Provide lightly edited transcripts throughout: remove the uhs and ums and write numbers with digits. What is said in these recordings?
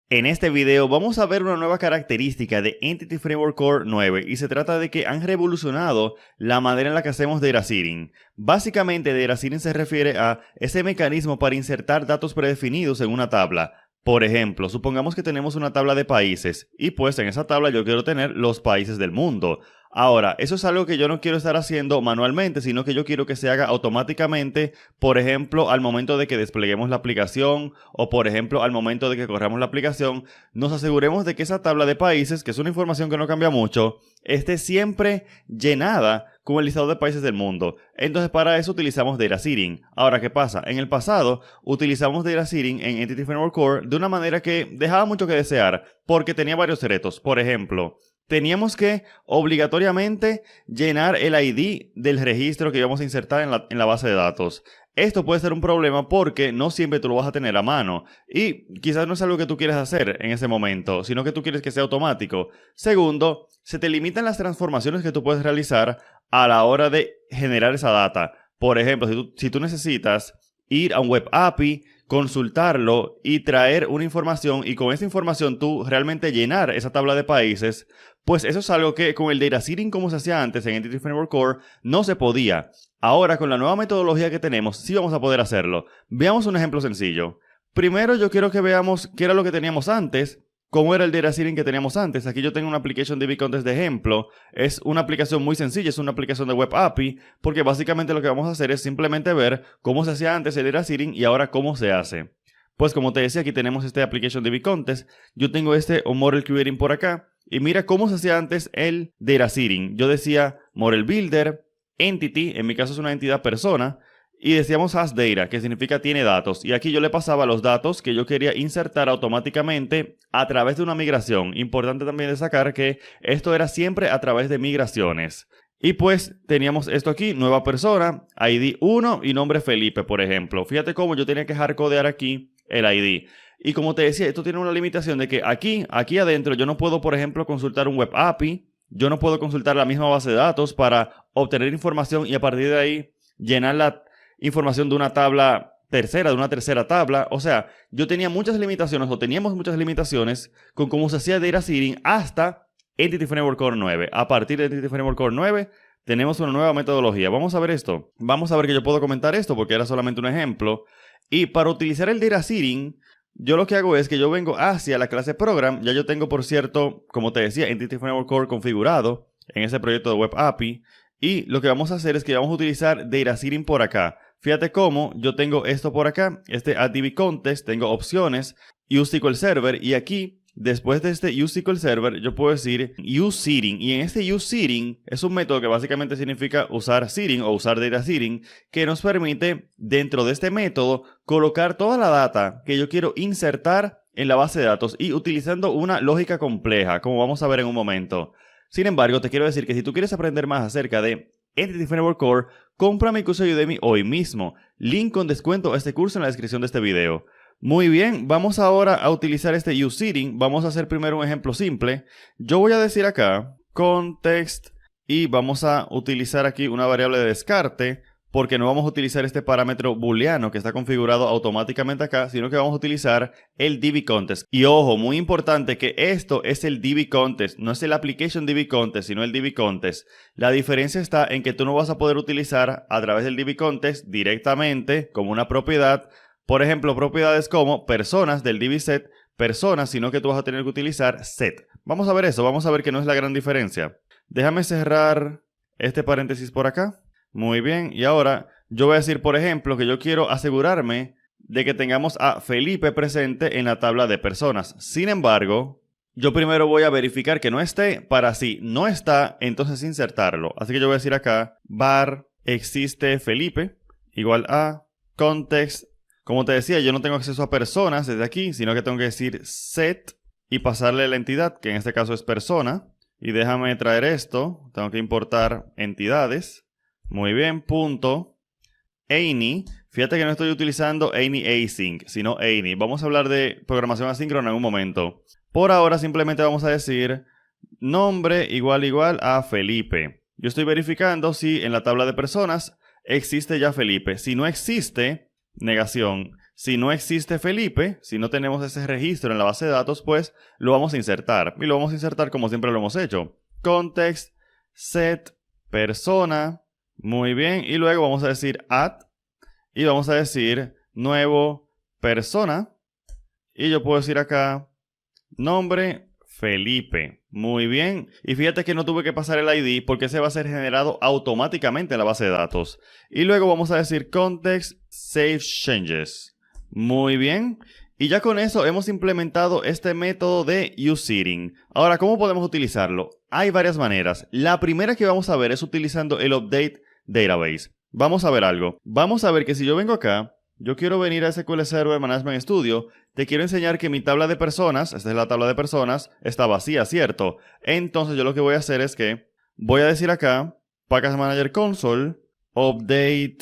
En este video vamos a ver una nueva característica de Entity Framework Core 9 y se trata de que han revolucionado la manera en la que hacemos data seeding. Básicamente data seeding se refiere a ese mecanismo para insertar datos predefinidos en una tabla. Por ejemplo, supongamos que tenemos una tabla de países y pues en esa tabla yo quiero tener los países del mundo. Ahora, eso es algo que yo no quiero estar haciendo manualmente, sino que yo quiero que se haga automáticamente, por ejemplo, al momento de que despleguemos la aplicación o, por ejemplo, al momento de que corramos la aplicación, nos aseguremos de que esa tabla de países, que es una información que no cambia mucho, esté siempre llenada con el listado de países del mundo. Entonces, para eso utilizamos data seeding. Ahora, ¿qué pasa? En el pasado, utilizamos data seeding en Entity Framework Core de una manera que dejaba mucho que desear, porque tenía varios retos. Por ejemplo, teníamos que obligatoriamente llenar el ID del registro que íbamos a insertar en la base de datos. Esto puede ser un problema porque no siempre tú lo vas a tener a mano y quizás no es algo que tú quieres hacer en ese momento, sino que tú quieres que sea automático. Segundo, se te limitan las transformaciones que tú puedes realizar a la hora de generar esa data. Por ejemplo, si tú necesitas ir a un web API, consultarlo y traer una información y con esa información tú realmente llenar esa tabla de países, pues eso es algo que con el data seeding como se hacía antes en Entity Framework Core no se podía. Ahora con la nueva metodología que tenemos sí vamos a poder hacerlo. Veamos un ejemplo sencillo. Primero yo quiero que veamos qué era lo que teníamos antes. ¿Cómo era el data seeding que teníamos antes? Aquí yo tengo una application DB Contest de ejemplo. Es una aplicación muy sencilla, es una aplicación de web API, porque básicamente lo que vamos a hacer es simplemente ver cómo se hacía antes el data seeding y ahora cómo se hace. Pues como te decía, aquí tenemos este application DB Contest. Yo tengo este model querying por acá y mira cómo se hacía antes el data seeding. Yo decía model builder, entity, en mi caso es una entidad persona, y decíamos has data, que significa tiene datos. Y aquí yo le pasaba los datos que yo quería insertar automáticamente a través de una migración. Importante también destacar que esto era siempre a través de migraciones. Y pues teníamos esto aquí, nueva persona, ID 1 y nombre Felipe, por ejemplo. Fíjate cómo yo tenía que hardcodear aquí el ID. Y como te decía, esto tiene una limitación de que aquí adentro yo no puedo, por ejemplo, consultar un web API. Yo no puedo consultar la misma base de datos para obtener información y a partir de ahí llenar la información de una tabla tercera, de una tercera tabla. O sea, yo tenía muchas limitaciones o teníamos muchas limitaciones con cómo se hacía data seeding hasta Entity Framework Core 9. A partir de Entity Framework Core 9 tenemos una nueva metodología. Vamos a ver esto. Vamos a ver que yo puedo comentar esto porque era solamente un ejemplo. Y para utilizar el data seeding, yo lo que hago es que yo vengo hacia la clase Program. Ya yo tengo, por cierto, como te decía, Entity Framework Core configurado en ese proyecto de Web API. Y lo que vamos a hacer es que vamos a utilizar data seeding por acá. Fíjate cómo yo tengo esto por acá, este AddDB Contest, tengo opciones, useSQL Server, y aquí, después de este useSQL Server, yo puedo decir useSeeding, y en este useSeeding es un método que básicamente significa usar seeding o usar data seeding, que nos permite, dentro de este método, colocar toda la data que yo quiero insertar en la base de datos y utilizando una lógica compleja, como vamos a ver en un momento. Sin embargo, te quiero decir que si tú quieres aprender más acerca de Entity Framework Core, compra mi curso de Udemy hoy mismo. Link con descuento a este curso en la descripción de este video. Muy bien, vamos ahora a utilizar este useSeeding. Vamos a hacer primero un ejemplo simple. Yo voy a decir acá context y vamos a utilizar aquí una variable de descarte porque no vamos a utilizar este parámetro booleano que está configurado automáticamente acá, sino que vamos a utilizar el DB Contest. Y ojo, muy importante que esto es el DB Contest, no es el Application DB Contest, sino el DB Contest. La diferencia está en que tú no vas a poder utilizar a través del DB Contest directamente como una propiedad, por ejemplo, propiedades como personas del DB Set, personas, sino que tú vas a tener que utilizar set. Vamos a ver eso, vamos a ver que no es la gran diferencia. Déjame cerrar este paréntesis por acá. Muy bien, y ahora yo voy a decir, por ejemplo, que yo quiero asegurarme de que tengamos a Felipe presente en la tabla de personas. Sin embargo, yo primero voy a verificar que no esté para si no está, entonces insertarlo. Así que yo voy a decir acá, var existe Felipe, igual a context. Como te decía, yo no tengo acceso a personas desde aquí, sino que tengo que decir set y pasarle la entidad, que en este caso es persona. Y déjame traer esto, tengo que importar entidades. Muy bien, punto. Any. Fíjate que no estoy utilizando any async, sino any. Vamos a hablar de programación asíncrona en un momento. Por ahora simplemente vamos a decir nombre igual a Felipe. Yo estoy verificando si en la tabla de personas existe ya Felipe. Si no existe, negación. Si no existe Felipe, si no tenemos ese registro en la base de datos, pues lo vamos a insertar. Y lo vamos a insertar como siempre lo hemos hecho. Context, set, persona. Muy bien. Y luego vamos a decir add. Y vamos a decir nuevo persona. Y yo puedo decir acá nombre Felipe. Muy bien. Y fíjate que no tuve que pasar el ID porque ese va a ser generado automáticamente en la base de datos. Y luego vamos a decir context save changes. Muy bien. Y ya con eso hemos implementado este método de useIding. Ahora, ¿cómo podemos utilizarlo? Hay varias maneras. La primera que vamos a ver es utilizando el update database. Vamos a ver algo. Vamos a ver que si yo vengo acá, yo quiero venir a SQL Server Management Studio, te quiero enseñar que mi tabla de personas, esta es la tabla de personas, está vacía, ¿cierto? Entonces yo lo que voy a hacer es que voy a decir acá, Package Manager Console, update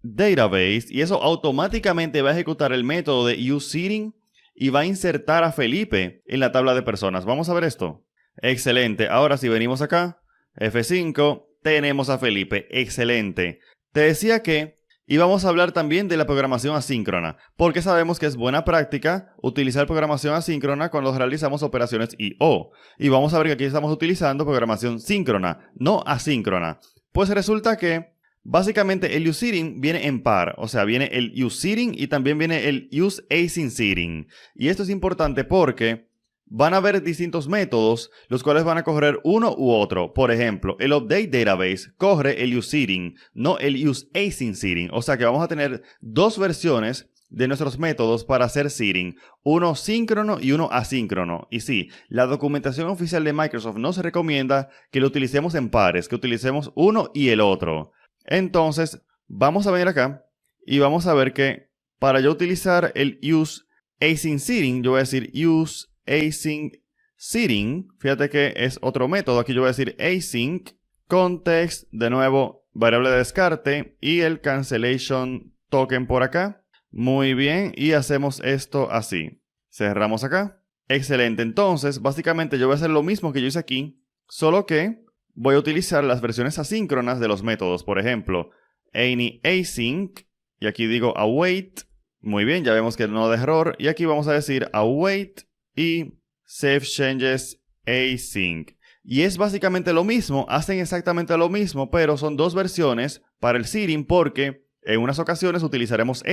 database, y eso automáticamente va a ejecutar el método de useIding y va a insertar a Felipe en la tabla de personas. Vamos a ver esto. Excelente. Ahora si venimos acá, F5, tenemos a Felipe. Excelente. Te decía que íbamos a hablar también de la programación asíncrona, porque sabemos que es buena práctica utilizar programación asíncrona cuando realizamos operaciones I/O. Y vamos a ver que aquí estamos utilizando programación síncrona, no asíncrona. Pues resulta que básicamente el useIding viene en par, o sea, viene el useIding y también viene el useAsyncIding. Y esto es importante porque van a haber distintos métodos, los cuales van a correr uno u otro. Por ejemplo, el update database corre el useIding, no el useAsyncIding. O sea que vamos a tener dos versiones de nuestros métodos para hacer seeding, uno síncrono y uno asíncrono. Y sí, la documentación oficial de Microsoft nos recomienda que lo utilicemos en pares, que utilicemos uno y el otro. Entonces, vamos a venir acá y vamos a ver que para yo utilizar el useAsyncIding, yo voy a decir useAsyncIding. Fíjate que es otro método. Aquí yo voy a decir async, context, de nuevo, variable de descarte y el cancellation token por acá. Muy bien, y hacemos esto así. Cerramos acá. Excelente. Entonces, básicamente yo voy a hacer lo mismo que yo hice aquí, solo que voy a utilizar las versiones asíncronas de los métodos. Por ejemplo, any async, y aquí digo await. Muy bien, ya vemos que no da error. Y aquí vamos a decir await y save changes async. Y es básicamente lo mismo, hacen exactamente lo mismo, pero son dos versiones para el seeding porque en unas ocasiones utilizaremos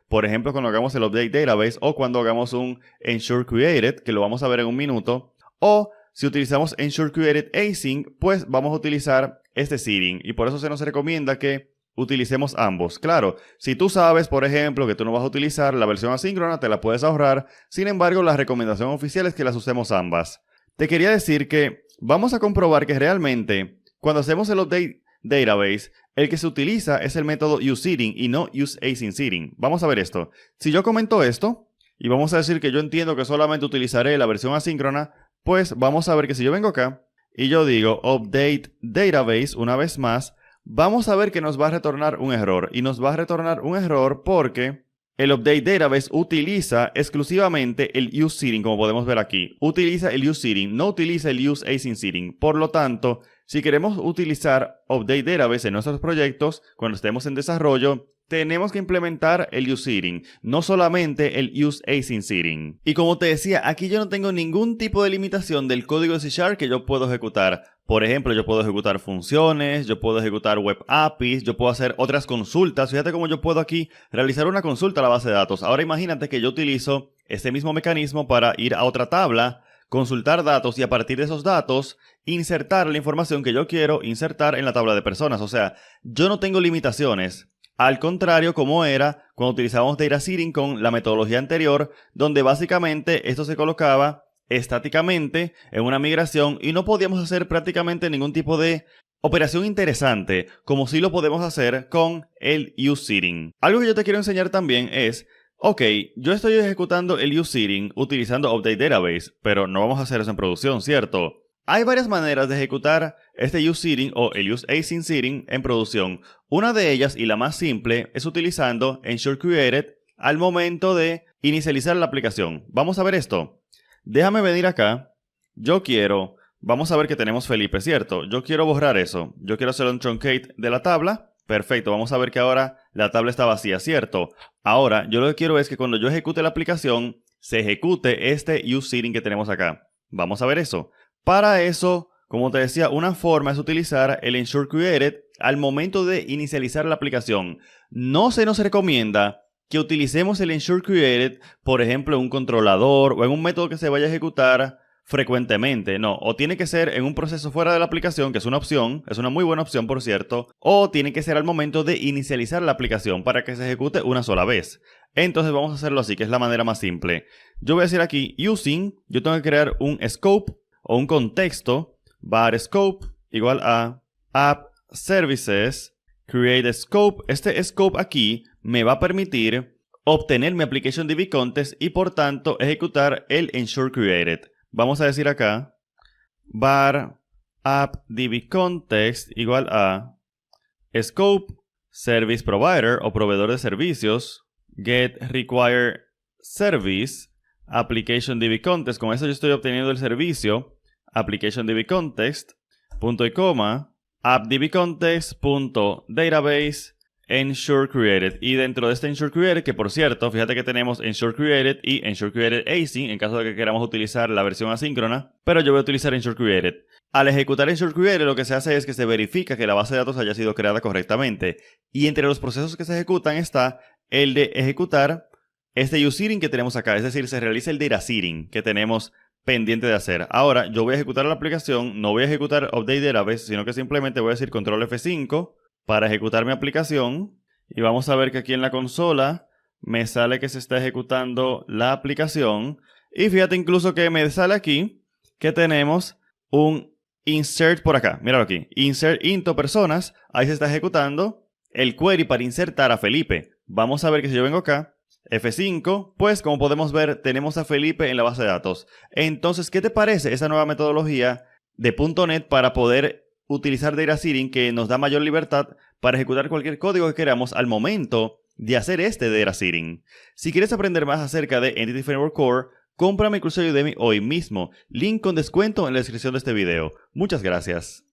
por ejemplo, cuando hagamos el update database o cuando hagamos un ensure created, que lo vamos a ver en un minuto, o si utilizamos ensure created async, pues vamos a utilizar este seeding y por eso se nos recomienda que utilicemos ambos. Claro, si tú sabes, por ejemplo, que tú no vas a utilizar la versión asíncrona, te la puedes ahorrar. Sin embargo, la recomendación oficial es que las usemos ambas. Te quería decir que vamos a comprobar que realmente cuando hacemos el update database, el que se utiliza es el método useIding y no useAsyncIding. Vamos a ver esto. Si yo comento esto y vamos a decir que yo entiendo que solamente utilizaré la versión asíncrona, pues vamos a ver que si yo vengo acá y yo digo update database una vez más, vamos a ver que nos va a retornar un error. Y nos va a retornar un error porque el update database utiliza exclusivamente el useIding, como podemos ver aquí. Utiliza el useIding, no utiliza el useAsyncIding. Por lo tanto, si queremos utilizar update database en nuestros proyectos, cuando estemos en desarrollo, tenemos que implementar el useIding, no solamente el useAsyncIding. Y como te decía, aquí yo no tengo ningún tipo de limitación del código de C# que yo puedo ejecutar. Por ejemplo, yo puedo ejecutar funciones, yo puedo ejecutar web APIs, yo puedo hacer otras consultas. Fíjate cómo yo puedo aquí realizar una consulta a la base de datos. Ahora imagínate que yo utilizo este mismo mecanismo para ir a otra tabla, consultar datos y a partir de esos datos insertar la información que yo quiero insertar en la tabla de personas. O sea, yo no tengo limitaciones. Al contrario, como era cuando utilizábamos data seeding con la metodología anterior, donde básicamente esto se colocaba estáticamente en una migración y no podíamos hacer prácticamente ningún tipo de operación interesante, como sí lo podemos hacer con el useIding. Algo que yo te quiero enseñar también es, ok, yo estoy ejecutando el useIding utilizando update database, pero no vamos a hacer eso en producción, ¿cierto? Hay varias maneras de ejecutar este useIding o el useAsyncIding en producción. Una de ellas, y la más simple, es utilizando ensure created al momento de inicializar la aplicación. Vamos a ver esto. Déjame venir acá. Vamos a ver que tenemos Felipe, ¿cierto? Yo quiero borrar eso. Yo quiero hacer un truncate de la tabla. Perfecto, vamos a ver que ahora la tabla está vacía, ¿cierto? Ahora, yo lo que quiero es que cuando yo ejecute la aplicación, se ejecute este useSitting que tenemos acá. Vamos a ver eso. Para eso, como te decía, una forma es utilizar el ensureCreated al momento de inicializar la aplicación. No se nos recomienda que utilicemos el ensureCreated, por ejemplo, en un controlador o en un método que se vaya a ejecutar frecuentemente. No, o tiene que ser en un proceso fuera de la aplicación, que es una opción, es una muy buena opción por cierto, o tiene que ser al momento de inicializar la aplicación para que se ejecute una sola vez. Entonces vamos a hacerlo así, que es la manera más simple. Yo voy a decir aquí using, yo tengo que crear un scope o un contexto, var scope igual a app services create scope. Este scope aquí me va a permitir obtener mi application DB contest y por tanto ejecutar el ensureCreated. Vamos a decir acá var app DB context igual a scope service provider o proveedor de servicios get require service application DB context. Con eso yo estoy obteniendo el servicio application DB context punto y coma appdbcontext.database ensureCreated. Y dentro de este ensureCreated, que por cierto, fíjate que tenemos ensureCreated y ensureCreated async en caso de que queramos utilizar la versión asíncrona, pero yo voy a utilizar ensureCreated. Al ejecutar ensureCreated lo que se hace es que se verifica que la base de datos haya sido creada correctamente. Y entre los procesos que se ejecutan está el de ejecutar este useSitting que tenemos acá, es decir, se realiza el dataSitting que tenemos pendiente de hacer. Ahora yo voy a ejecutar la aplicación, no voy a ejecutar update database, sino que simplemente voy a decir control F5 para ejecutar mi aplicación y vamos a ver que aquí en la consola me sale que se está ejecutando la aplicación y fíjate incluso que me sale aquí que tenemos un insert por acá, míralo aquí, insert into personas, ahí se está ejecutando el query para insertar a Felipe. Vamos a ver que si yo vengo acá F5, pues como podemos ver tenemos a Felipe en la base de datos. Entonces, ¿qué te parece esa nueva metodología de .NET para poder utilizar dataSitting que nos da mayor libertad para ejecutar cualquier código que queramos al momento de hacer este dataSitting? Si quieres aprender más acerca de Entity Framework Core, compra mi curso de Udemy hoy mismo. Link con descuento en la descripción de este video. Muchas gracias.